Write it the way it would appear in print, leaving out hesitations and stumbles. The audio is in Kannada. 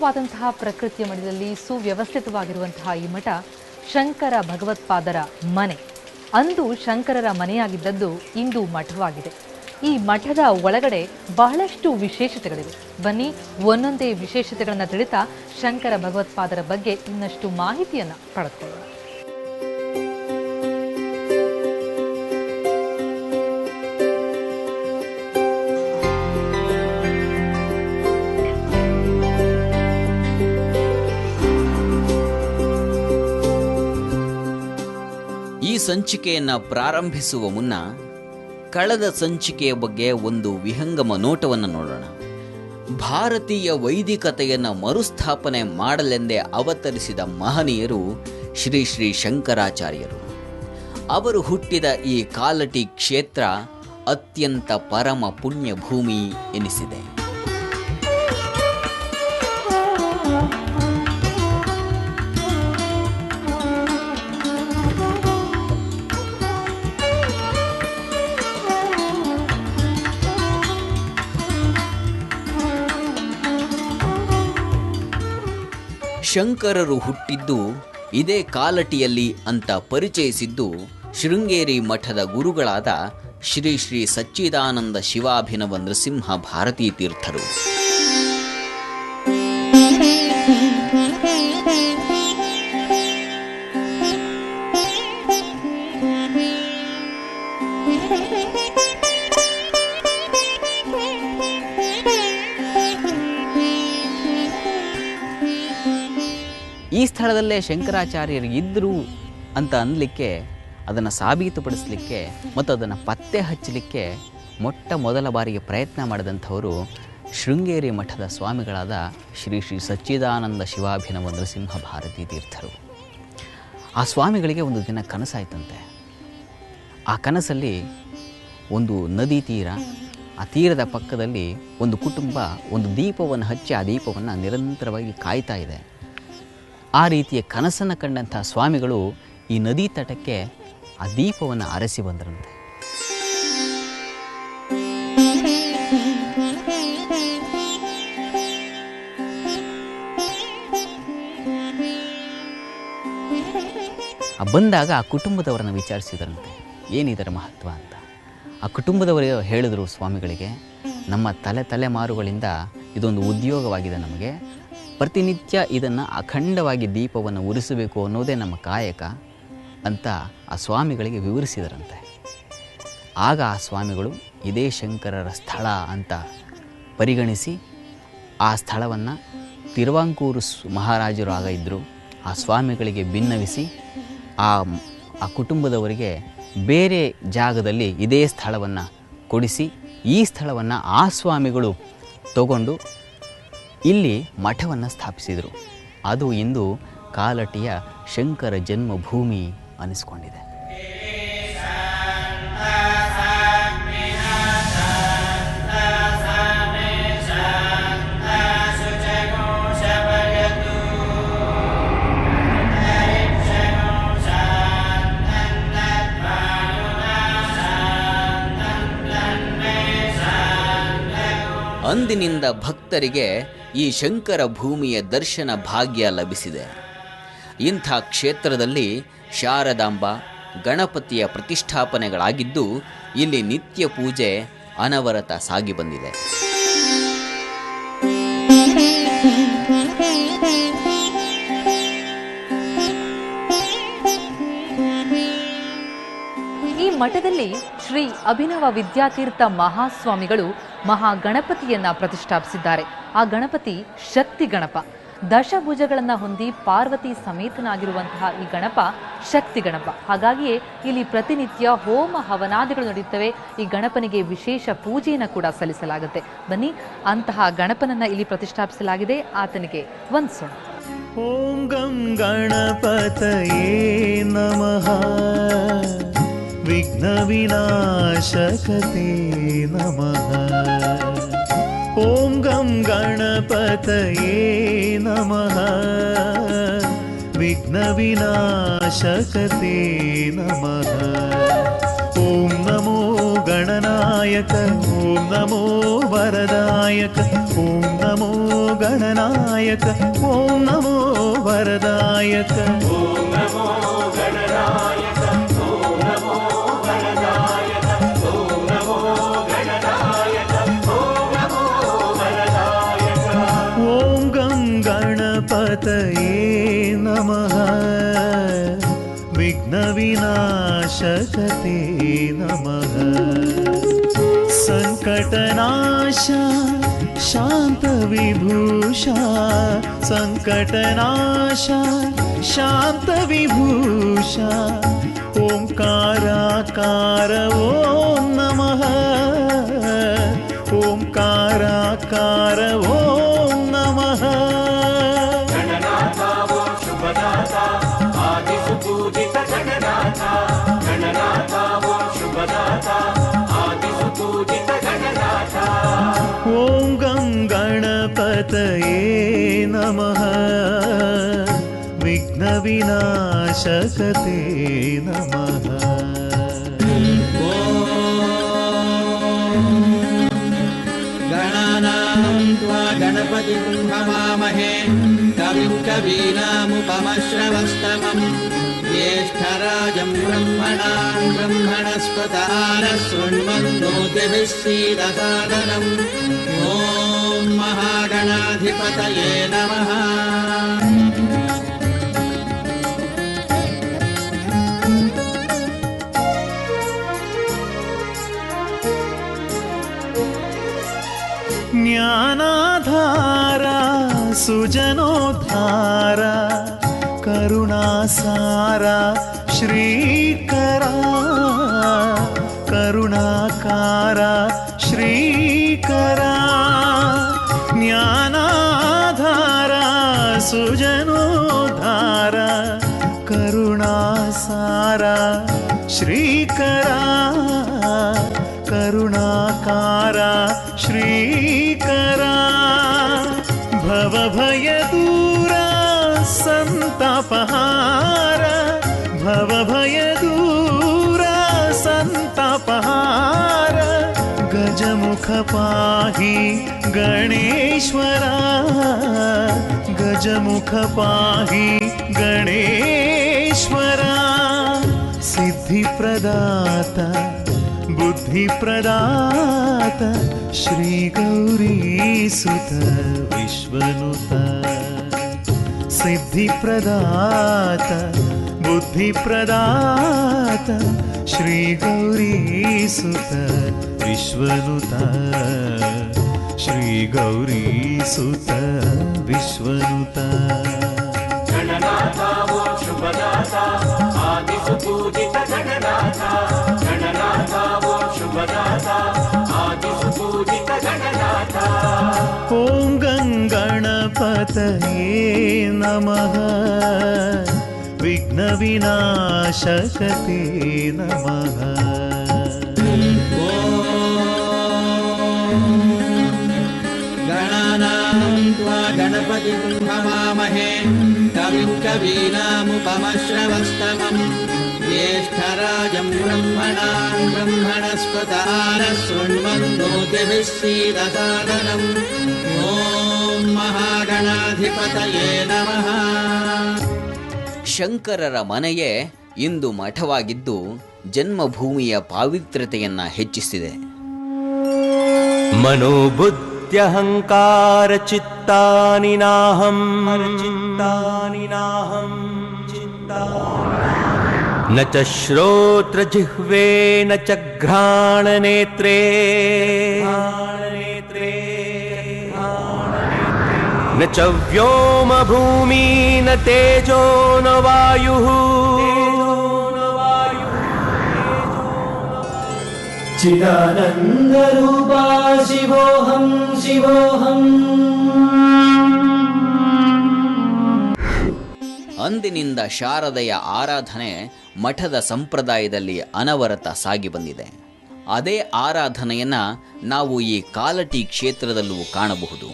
ಸುಂದರವಾದಂತಹ ಪ್ರಕೃತಿಯ ಮಧ್ಯದಲ್ಲಿ ಸುವ್ಯವಸ್ಥಿತವಾಗಿರುವಂತಹ ಈ ಮಠ ಶಂಕರ ಭಗವತ್ಪಾದರ ಮನೆ. ಅಂದು ಶಂಕರರ ಮನೆಯಾಗಿದ್ದದ್ದು ಇಂದು ಮಠವಾಗಿದೆ. ಈ ಮಠದ ಒಳಗಡೆ ಬಹಳಷ್ಟು ವಿಶೇಷತೆಗಳಿವೆ. ಬನ್ನಿ ಒಂದೊಂದೇ ವಿಶೇಷತೆಗಳನ್ನು ತಿಳಿತಾ ಶಂಕರ ಭಗವತ್ಪಾದರ ಬಗ್ಗೆ ಇನ್ನಷ್ಟು ಮಾಹಿತಿಯನ್ನು ಪಡೆದುಕೊಳ್ಳೋಣ. ಈ ಸಂಚಿಕೆಯನ್ನು ಪ್ರಾರಂಭಿಸುವ ಮುನ್ನ ಕಳೆದ ಸಂಚಿಕೆಯ ಬಗ್ಗೆ ಒಂದು ವಿಹಂಗಮ ನೋಟವನ್ನು ನೋಡೋಣ. ಭಾರತೀಯ ವೈದಿಕತೆಯನ್ನು ಮರುಸ್ಥಾಪನೆ ಮಾಡಲೆಂದೇ ಅವತರಿಸಿದ ಮಹನೀಯರು ಶ್ರೀ ಶ್ರೀ ಶಂಕರಾಚಾರ್ಯರು. ಅವರು ಹುಟ್ಟಿದ ಈ ಕಾಲಟಿ ಕ್ಷೇತ್ರ ಅತ್ಯಂತ ಪರಮ ಪುಣ್ಯ ಭೂಮಿ ಎನಿಸಿದೆ. ಶಂಕರರು ಹುಟ್ಟಿದ್ದು ಇದೇ ಕಾಲಟಿಯಲ್ಲಿ ಅಂತ ಪರಿಚಯಿಸಿದ್ದು ಶೃಂಗೇರಿ ಮಠದ ಗುರುಗಳಾದ ಶ್ರೀ ಶ್ರೀ ಸಚ್ಚಿದಾನಂದ ಶಿವಾಭಿನವ ನೃಸಿಂಹ ಭಾರತೀ ತೀರ್ಥರು. ಈ ಸ್ಥಳದಲ್ಲೇ ಶಂಕರಾಚಾರ್ಯರು ಇದ್ದರು ಅಂತ ಅನ್ನಲಿಕ್ಕೆ, ಅದನ್ನು ಸಾಬೀತುಪಡಿಸಲಿಕ್ಕೆ ಮತ್ತು ಅದನ್ನು ಪತ್ತೆ ಹಚ್ಚಲಿಕ್ಕೆ ಮೊಟ್ಟ ಮೊದಲ ಬಾರಿಗೆ ಪ್ರಯತ್ನ ಮಾಡಿದಂಥವರು ಶೃಂಗೇರಿ ಮಠದ ಸ್ವಾಮಿಗಳಾದ ಶ್ರೀ ಶ್ರೀ ಸಚ್ಚಿದಾನಂದ ಶಿವಾಭಿನವ ನೃಸಿಂಹ ಭಾರತೀ ತೀರ್ಥರು. ಆ ಸ್ವಾಮಿಗಳಿಗೆ ಒಂದು ದಿನ ಕನಸಾಯ್ತಂತೆ. ಆ ಕನಸಲ್ಲಿ ಒಂದು ನದಿ ತೀರ, ಆ ತೀರದ ಪಕ್ಕದಲ್ಲಿ ಒಂದು ಕುಟುಂಬ ಒಂದು ದೀಪವನ್ನು ಹಚ್ಚಿ ಆ ದೀಪವನ್ನು ನಿರಂತರವಾಗಿ ಕಾಯ್ತಾ ಇದೆ. ಆ ರೀತಿಯ ಕನಸನ್ನು ಕಂಡಂಥ ಸ್ವಾಮಿಗಳು ಈ ನದಿ ತಟಕ್ಕೆ ಆ ದೀಪವನ್ನು ಅರಸಿ ಬಂದರಂತೆ. ಬಂದಾಗ ಆ ಕುಟುಂಬದವರನ್ನು ವಿಚಾರಿಸಿದರಂತೆ, ಏನಿದರ ಮಹತ್ವ ಅಂತ. ಆ ಕುಟುಂಬದವರು ಹೇಳಿದರು ಸ್ವಾಮಿಗಳಿಗೆ, ನಮ್ಮ ತಲೆಮಾರುಗಳಿಂದ ಇದೊಂದು ಉದ್ಯೋಗವಾಗಿದೆ, ನಮಗೆ ಪ್ರತಿನಿತ್ಯ ಇದನ್ನು ಅಖಂಡವಾಗಿ ದೀಪವನ್ನು ಉರಿಸಬೇಕು ಅನ್ನೋದೇ ನಮ್ಮ ಕಾಯಕ ಅಂತ ಆ ಸ್ವಾಮಿಗಳಿಗೆ ವಿವರಿಸಿದರಂತೆ. ಆಗ ಆ ಸ್ವಾಮಿಗಳು ಇದೇ ಶಂಕರರ ಸ್ಥಳ ಅಂತ ಪರಿಗಣಿಸಿ ಆ ಸ್ಥಳವನ್ನು ತಿರುವಾಂಕೂರು ಮಹಾರಾಜರು ಆಗ ಇದ್ದರು, ಆ ಸ್ವಾಮಿಗಳಿಗೆ ಭಿನ್ನವಿಸಿ ಆ ಕುಟುಂಬದವರಿಗೆ ಬೇರೆ ಜಾಗದಲ್ಲಿ ಇದೇ ಸ್ಥಳವನ್ನು ಕೊಡಿಸಿ ಈ ಸ್ಥಳವನ್ನು ಆ ಸ್ವಾಮಿಗಳು ತಗೊಂಡು ಇಲ್ಲಿ ಮಠವನ್ನು ಸ್ಥಾಪಿಸಿದರು. ಅದು ಇಂದು ಕಾಲಟಿಯ ಶಂಕರ ಜನ್ಮಭೂಮಿ ಅನಿಸ್ಕೊಂಡಿದೆ. ಅಂದಿನಿಂದ ಭಕ್ತರಿಗೆ ಈ ಶಂಕರ ಭೂಮಿಯ ದರ್ಶನ ಭಾಗ್ಯ ಲಭಿಸಿದೆ. ಇಂಥ ಕ್ಷೇತ್ರದಲ್ಲಿ ಶಾರದಾಂಬ, ಗಣಪತಿಯ ಪ್ರತಿಷ್ಠಾಪನೆಗಳಾಗಿದ್ದು ಇಲ್ಲಿ ನಿತ್ಯ ಪೂಜೆ ಅನವರತ ಸಾಗಿ ಬಂದಿದೆ. ಈ ಮಠದಲ್ಲಿ ಶ್ರೀ ಅಭಿನವ ವಿದ್ಯಾತೀರ್ಥ ಮಹಾಸ್ವಾಮಿಗಳು ಮಹಾಗಣಪತಿಯನ್ನ ಪ್ರತಿಷ್ಠಾಪಿಸಿದ್ದಾರೆ. ಆ ಗಣಪತಿ ಶಕ್ತಿ ಗಣಪ, ದಶಭುಜಗಳನ್ನು ಹೊಂದಿ ಪಾರ್ವತಿ ಸಮೇತನಾಗಿರುವಂತಹ ಈ ಗಣಪ ಶಕ್ತಿ ಗಣಪ. ಹಾಗಾಗಿಯೇ ಇಲ್ಲಿ ಪ್ರತಿನಿತ್ಯ ಹೋಮ ಹವನಾದಿಗಳು ನಡೆಯುತ್ತವೆ. ಈ ಗಣಪನಿಗೆ ವಿಶೇಷ ಪೂಜೆಯನ್ನು ಕೂಡ ಸಲ್ಲಿಸಲಾಗುತ್ತೆ. ಬನ್ನಿ, ಅಂತಹ ಗಣಪನನ್ನ ಇಲ್ಲಿ ಪ್ರತಿಷ್ಠಾಪಿಸಲಾಗಿದೆ, ಆತನಿಗೆ ವಂದಿಸೋಣ. ಓಂ ಗಂ ಗಣಪತಯೇ ನಮಃ, ವಿಘ್ನ ವಿನಾಶಕತೆ ನಮಃ. ಓಂ ಗಂ ಗಣಪತಯೇ ನಮಃ, ವಿಘ್ನ ವಿನಾಶಕತೆ ನಮಃ. ಓಂ ನಮೋ ಗಣ गणनायक ॐ नमो वरदायक ॐ नमो गणनायक ॐ नमो वरदायक ॐ गं गणपतये नमः विघ्नविनाशकते नमः संकटनाशा शान्तविभूषा संकटनाशा शान्तविभूषा ओंकाराकार ॐ नमः ओंकाराकार ॐ नमः ॐ गं गणपतये नमः विघ्नविनाशकते नमः गणानां त्वा गणपतिं हवामहे कविं कवीनामुपमश्रवस्तमम् ज्येष्ठराजं ब्रह्मणां ब्रह्मणस्पतार शृण्वन्नोतिभिः सीदसादनम् ॐ महागणाधिपतये नमः ज्ञानाधारा सुजनोद्धारा करुणासारा श्रीकरा करुणाकारा श्रीकरा ज्ञानाधारा सुजनोद्धारा करुणासारा श्रीकरा करुणाकारा श्रीकरा भवभयदूरा संतापहारा भवभयदूरा संतापहारा गजमुख पाहि गणेश्वरा गजमुख पाहि गणेश्वरा सिद्धिप्रदाता बुद्धिप्रदाता श्री गौरीसुत विश्वनुता सिद्धिप्रदाता बुद्धिप्रदाता श्री गौरीसुत विश्वनुता श्री गौरीसुत विश्वनुता गणनाथा वो शुभदाता आदिसुपूजित गणनाथा गणनाथा वो शुभदाता आदिसुपूजित गणनाथा ॐ गं गणपतये नमः विघ्नविनाशकते नमः गणानां त्वा गणपतिं हवामहे कविं कवीनामुपमश्रवस्तमम् ज्येष्ठराजं ब्रह्मणां ब्रह्मणस्पतार शृण्वन्नोतिभिः सीदसादनम् ॐ महागणाधिपतये नमः ಶಂಕರರ ಮನೆಯೇ ಇಂದು ಮಠವಾಗಿದ್ದು ಜನ್ಮಭೂಮಿಯ ಪಾವಿತ್ರ್ಯತೆಯನ್ನ ಹೆಚ್ಚಿಸಿದೆ. मनोबुद्ध्यहङ्कार चित्तानि नाहं न च श्रोत्रजिह्वे न च घ्राणनेत्रे न च व्योमभूमि न तेजो न वायुः चिदानन्दरूपा शिवोऽहं शिवोऽहम् ಅಂದಿನಿಂದ ಶಾರದೆಯ ಆರಾಧನೆ ಮಠದ ಸಂಪ್ರದಾಯದಲ್ಲಿ ಅನವರತ ಸಾಗಿ ಬಂದಿದೆ. ಅದೇ ಆರಾಧನೆಯನ್ನ ನಾವು ಈ ಕಾಲಟಿ ಕ್ಷೇತ್ರದಲ್ಲೂ ಕಾಣಬಹುದು.